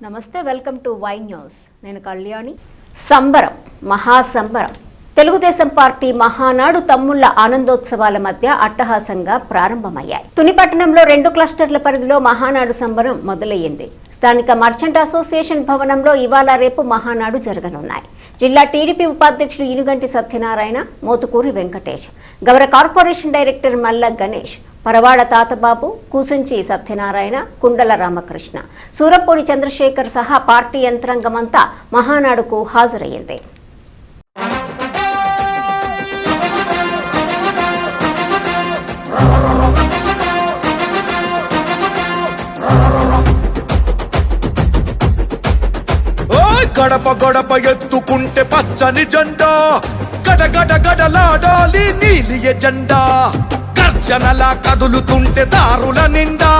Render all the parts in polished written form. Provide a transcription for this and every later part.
నమస్తే, welcome to Y news. నేను కళ్యాణి. సంబరం, మహాసంబరం. తెలుగుదేశం పార్టీ మహానాడు తమ్ముళ్ల ఆనందోత్సవాల మధ్య అట్టహాసంగా ప్రారంభమయ్యాయి. తుని పట్టణంలో 2 క్లస్టర్ల పరిధిలో మహానాడు సంబరం మొదలయ్యింది. స్థానిక మర్చెంట్ అసోసియేషన్ భవనంలో ఇవాళ రేపు మహానాడు జరగనున్నాయి. జిల్లా టీడీపీ ఉపాధ్యక్షుడు ఇనుగంటి సత్యనారాయణ, మోతుకూరి వెంకటేష్, గౌర కార్పొరేషన్ డైరెక్టర్ మల్ల గణేష్, పరవాడ తాతబాబు, కూసుంచి సత్యనారాయణ, కుండల రామకృష్ణ, సూరపూడి చంద్రశేఖర్ సహా పార్టీ యంత్రాంగమంతా మహానాడుకు హాజరయ్యింది. గడప గడప ఎత్తుకుంటే పచ్చని జెండా, గడగడ గడలాడాలి నీలి ఎజెండా. గర్జనలా కదులుతుంటే దారుల నిండా,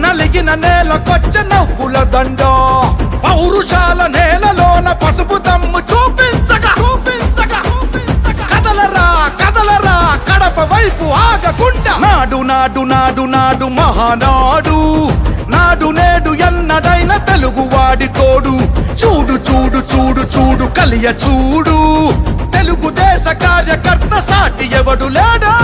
నలిగిన నేలకొచ్చ నవ్వుల దండ. పౌరుషాల నేలలోన పసుపు దమ్ము చూపించగా కదలరా కదలరా కడప వైపు ఆగకుండా. నాడు నాడు నాడు నాడు మహానాడు, నాడు నేడు ఎన్నడైన తెలుగువాడి తోడు. చూడు చూడు చూడు చూడు కలియ చూడు, తెలుగుదేశ కార్యకర్త సాటి ఎవడు లేడా.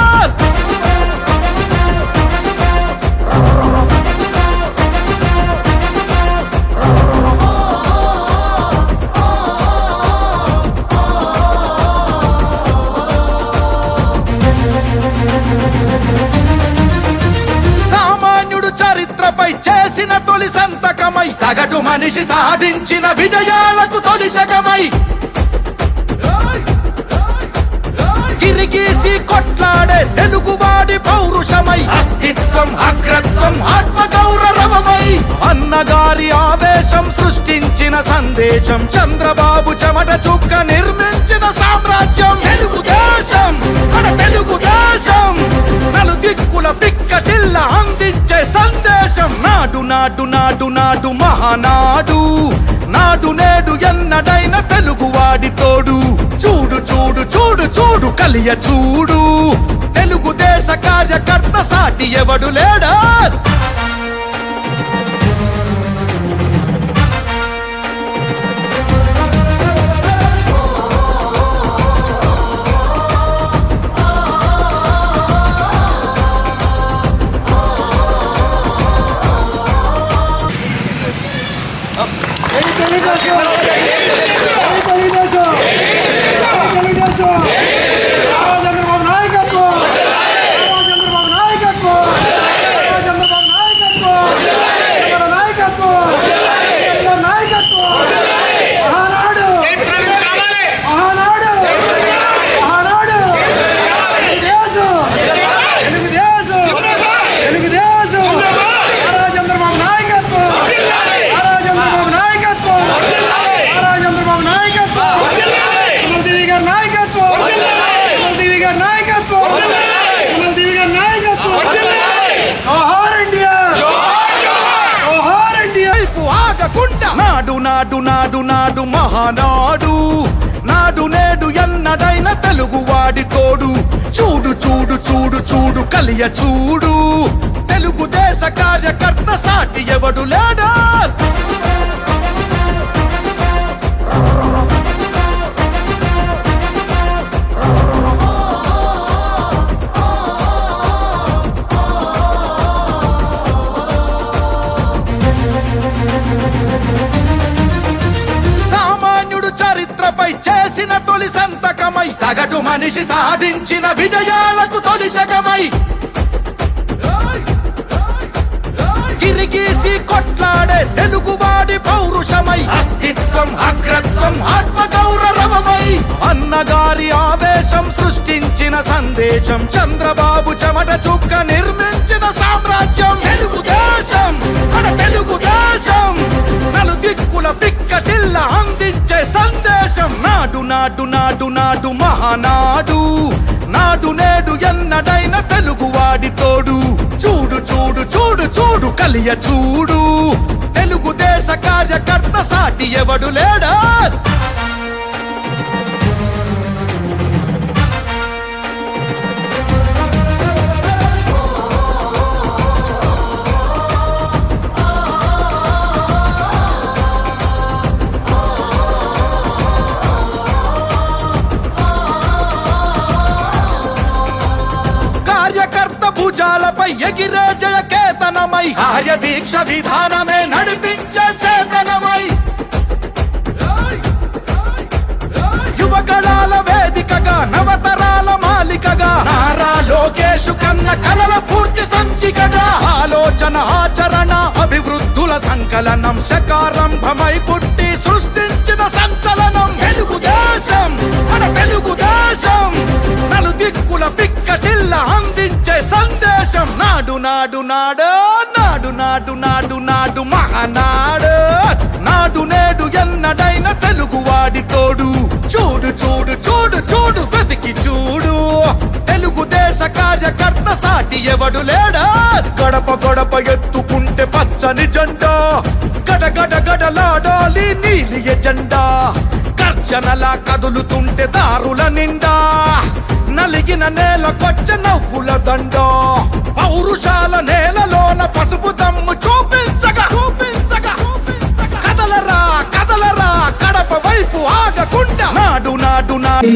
సామాన్యుడు చరిత్రపై చేసిన తొలి సంతకమై, సగటు మనిషి సాధించిన విజయాలకు తొలిశకమై, గిరిగీసి కొట్లాడే తెలుగువాడి పౌరుషమై, అస్తిత్వం అగ్రత్వం ఆత్మగౌరవమై, అన్నగారి ఆవేశం సృష్టించిన సందేశం, చంద్రబాబు చెమట చుక్క నిర్మించిన సామ్రాజ్యం. తెలుగుదేశం మన తెలుగుదేశం, నలుదిక్కుల పిక్కటిల్ల అందించే సందేశం. నాడు నాడు నాడు నాడు మహానాడు, నాడు నేడు ఎన్నడైన తెలుగువాడి తోడు. చూడు చూడు చూడు చూడు కలియ చూడు, తెలుగుదేశ కార్యకర్త సాటి ఎవడు లేడా. నాడు నాడు నాడు నాడు మహానాడు, నాడు నేడు ఎన్నడైన తెలుగువాడి తోడు. చూడు చూడు చూడు చూడు కలియ చూడు, తెలుగుదేశ కార్యకర్త సాటి ఎవడు లేడా. సామాన్యుడు చరిత్రపై చేసిన తొలి సంతకమై, సగటు మనిషి సాధించిన విజయాలకు తొలిశకమై, గిరిగీసి కొట్లాడే తెలుగువాడి పౌరుషమై, అస్తిత్వం అగ్రత్వం ఆత్మగౌరవమై, అన్నగారి ఆవేశం సృష్టించిన సందేశం, చంద్రబాబు చెమట చుక్క నిర్మించిన సామ్రాజ్యం. తెలుగుదేశం మన తెలుగుదేశం, నలుదిక్కుల పిక్కటిల్ల అందించే సందేశం. నాడు నాడు నాడు నాడు మహానాడు, నాడు నేడు ఎన్నడైన తెలుగువాడి తోడు. చూడు చూడు చూడు చూడు కలియ చూడు, తెలుగుదేశ కార్యకర్త సాటి ఎవడు లేడా. కార్యదీక్ష విధానమే నడిపించే చేతనమై యువగళాల వేదికగా నవతరాల మాలికగా నారా లోకేషు కన్న కలల స్ఫూర్తి సంచికగా ఆలోచన ఆచరణ అభివృద్ధుల సంకలనం శకారంభమై పుట్టి సృష్టించిన సంచలనం తెలుగుదేశం మన తెలుగుదేశం నలు దిక్కుల పిక్కటిల్ల అందించే సందేశం నాడు నాడు నాడు నాడు నాడు నాడు నాడు మహానాడు నాడు నేడు ఎన్నడైన తెలుగువాడి తోడు చూడు చూడు చూడు చూడు వెతికి చూడు తెలుగుదేశ కార్యకర్త సాటి ఎవడు లేడా గడప గడప ఎత్తుకుంటే పచ్చని జెండా గడగడ గడలాడాలి నీలి ఎజెండా గర్జనలా కదులుతుంటే దారుల నిండా నలిగిన నేలకొచ్చ నవ్వుల దండ పౌరుషాల నేలలోన పసుపు దమ్ము చూపించగా చూపించగా కదలరా కదలరా కడప వైపు ఆగకుండా నాడు నాడు నాడు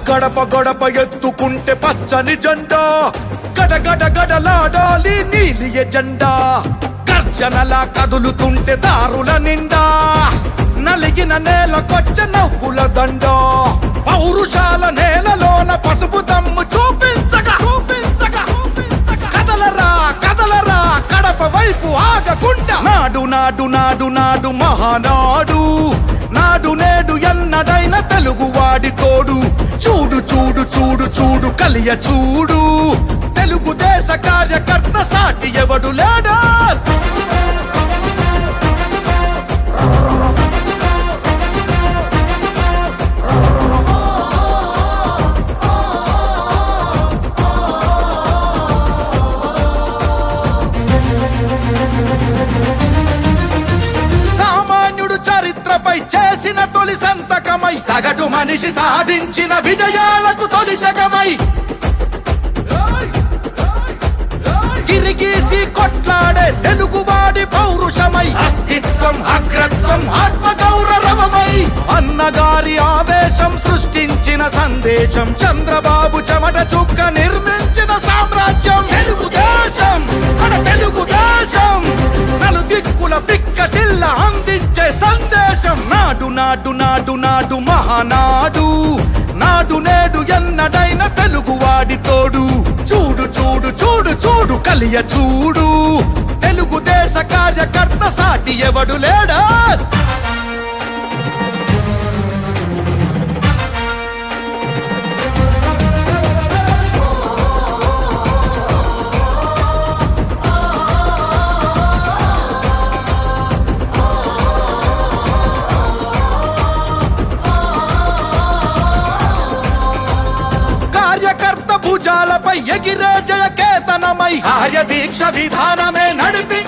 గడప గడప ఎత్తుకుంటే పచ్చని జెండా గడగడ గడలాడాలి నీలి ఎజెండా గర్జనలా కదులుతుంటే దారుల నిండా నలిగిన నేలకొచ్చ నవ్వుల దండ పౌరుషాల నేలలోన పసుపు దమ్ము చూపించగా చూపించగా వైపు ఆగకుండా నాడు నాడు నాడు నాడు మహానాడు నాడు నేడు ఎన్నడైన తెలుగువాడి తోడు చూడు చూడు చూడు చూడు కలియ చూడు తెలుగుదేశ కార్యకర్త సాటి ఎవడు లేడా సామాన్యుడు చరిత్రపై చేసిన తొలి సంతకమై సగటు మనిషి సాధించిన విజయాలకు తొలిశకమై గిరిగీసి కొట్లాడే తెలుగువాడి పౌరుషమై అస్తిత్వం అగ్రత్వం ఆత్మగౌరవమై అన్నగారి ఆవేశం సృష్టించిన సందేశం చంద్రబాబు చెమట చుక్క నిర్మించిన సామ్రాజ్యం తెలుగుదేశం మన తెలుగుదేశం నలు దిక్కుల పిక్కటిల్ల అందించే సందేశం నాడు నాడు నాడు నాడు మహానాడు నాడు నేడు ఎన్నడైన తెలుగువాడి తోడు చూడు చూడు చూడు చూడు కలియ చూడు తెలుగుదేశ కార్యకర్త సాటి ఎవడు లేడా కార్యకర్త భుజాలపై ఎగిరే జయ కేతనమై కార్యదీక్ష విధానమే నడిపి